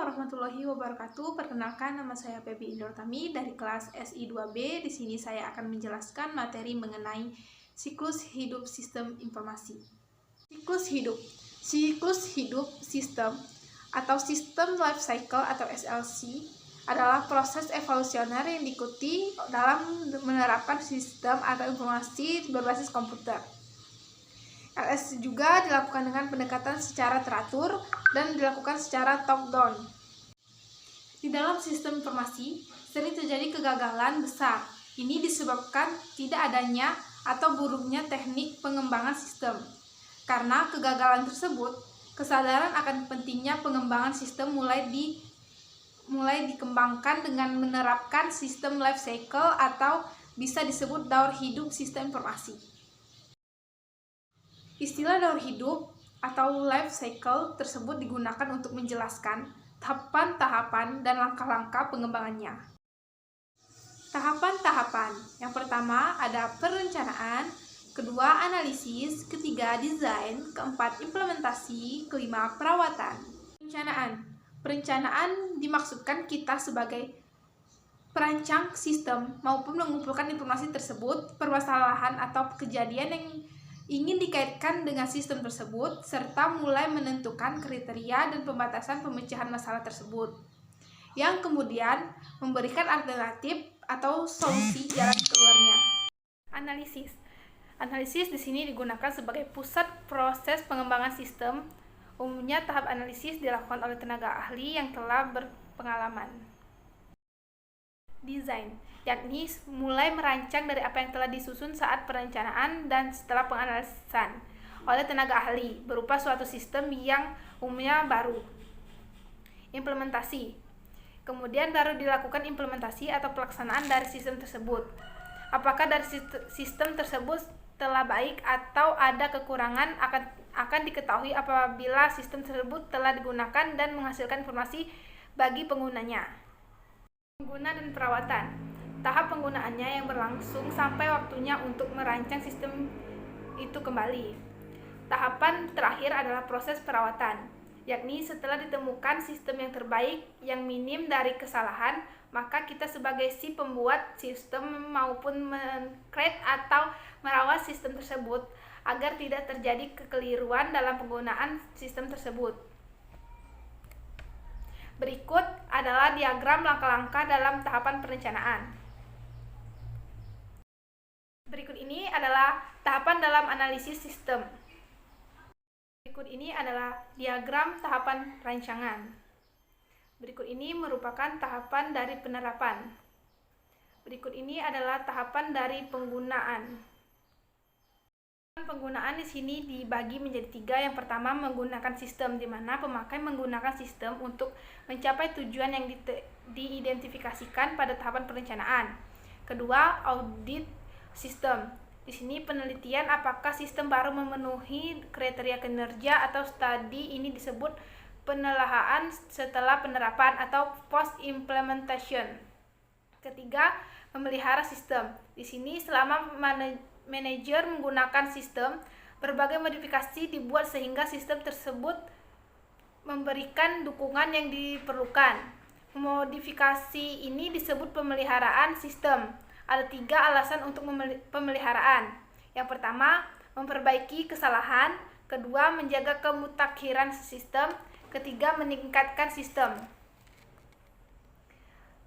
warahmatullahi wabarakatuh. Perkenalkan, nama saya Febi Indrotami dari kelas SI2B. Di sini saya akan menjelaskan materi mengenai siklus hidup sistem informasi. Siklus hidup sistem atau sistem life cycle atau SLC adalah proses evolusioner yang diikuti dalam menerapkan sistem atau informasi berbasis komputer. LS juga dilakukan dengan pendekatan secara teratur dan dilakukan secara top-down. Di dalam sistem informasi, sering terjadi kegagalan besar. Ini disebabkan tidak adanya atau buruknya teknik pengembangan sistem. Karena kegagalan tersebut, kesadaran akan pentingnya pengembangan sistem mulai dikembangkan dengan menerapkan sistem life cycle atau bisa disebut daur hidup sistem informasi. Istilah daur hidup atau life cycle tersebut digunakan untuk menjelaskan tahapan-tahapan dan langkah-langkah pengembangannya. Tahapan-tahapan. Yang pertama ada perencanaan, kedua analisis, ketiga desain, keempat implementasi, kelima perawatan. Perencanaan dimaksudkan kita sebagai perancang sistem maupun mengumpulkan informasi tersebut, permasalahan atau kejadian yang ingin dikaitkan dengan sistem tersebut, serta mulai menentukan kriteria dan pembatasan pemecahan masalah tersebut, yang kemudian memberikan alternatif atau solusi jalan keluarnya. Analisis di sini digunakan sebagai pusat proses pengembangan sistem. Umumnya tahap analisis dilakukan oleh tenaga ahli yang telah berpengalaman. Desain, yakni mulai merancang dari apa yang telah disusun saat perencanaan dan setelah penganalisan oleh tenaga ahli berupa suatu sistem yang umumnya baru. Implementasi, kemudian baru dilakukan implementasi atau pelaksanaan dari sistem tersebut. Apakah dari sistem tersebut telah baik atau ada kekurangan akan diketahui apabila sistem tersebut telah digunakan dan menghasilkan informasi bagi penggunanya. Pengguna dan perawatan. Tahap penggunaannya yang berlangsung sampai waktunya untuk merancang sistem itu kembali. Tahapan terakhir adalah proses perawatan, yakni setelah ditemukan sistem yang terbaik yang minim dari kesalahan, maka kita sebagai si pembuat sistem maupun men-create atau merawat sistem tersebut agar tidak terjadi kekeliruan dalam penggunaan sistem tersebut. Berikut adalah diagram langkah-langkah dalam tahapan perencanaan. Berikut ini adalah tahapan dalam analisis sistem. Berikut ini adalah diagram tahapan rancangan. Berikut ini merupakan tahapan dari penerapan. Berikut ini adalah tahapan dari penggunaan. Penggunaan di sini dibagi menjadi 3. Yang pertama, menggunakan sistem, di mana pemakai menggunakan sistem untuk mencapai tujuan yang diidentifikasikan pada tahapan perencanaan. Kedua, audit sistem. Di sini penelitian apakah sistem baru memenuhi kriteria kinerja atau studi ini disebut penelaahan setelah penerapan atau post implementation. Ketiga, memelihara sistem. Di sini selama manajer menggunakan sistem, berbagai modifikasi dibuat sehingga sistem tersebut memberikan dukungan yang diperlukan. Modifikasi ini disebut pemeliharaan sistem. Ada 3 alasan untuk pemeliharaan. Yang pertama, memperbaiki kesalahan. Kedua, menjaga kemutakhiran sistem. Ketiga, meningkatkan sistem.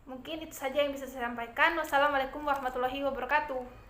Mungkin itu saja yang bisa saya sampaikan. Wassalamualaikum warahmatullahi wabarakatuh.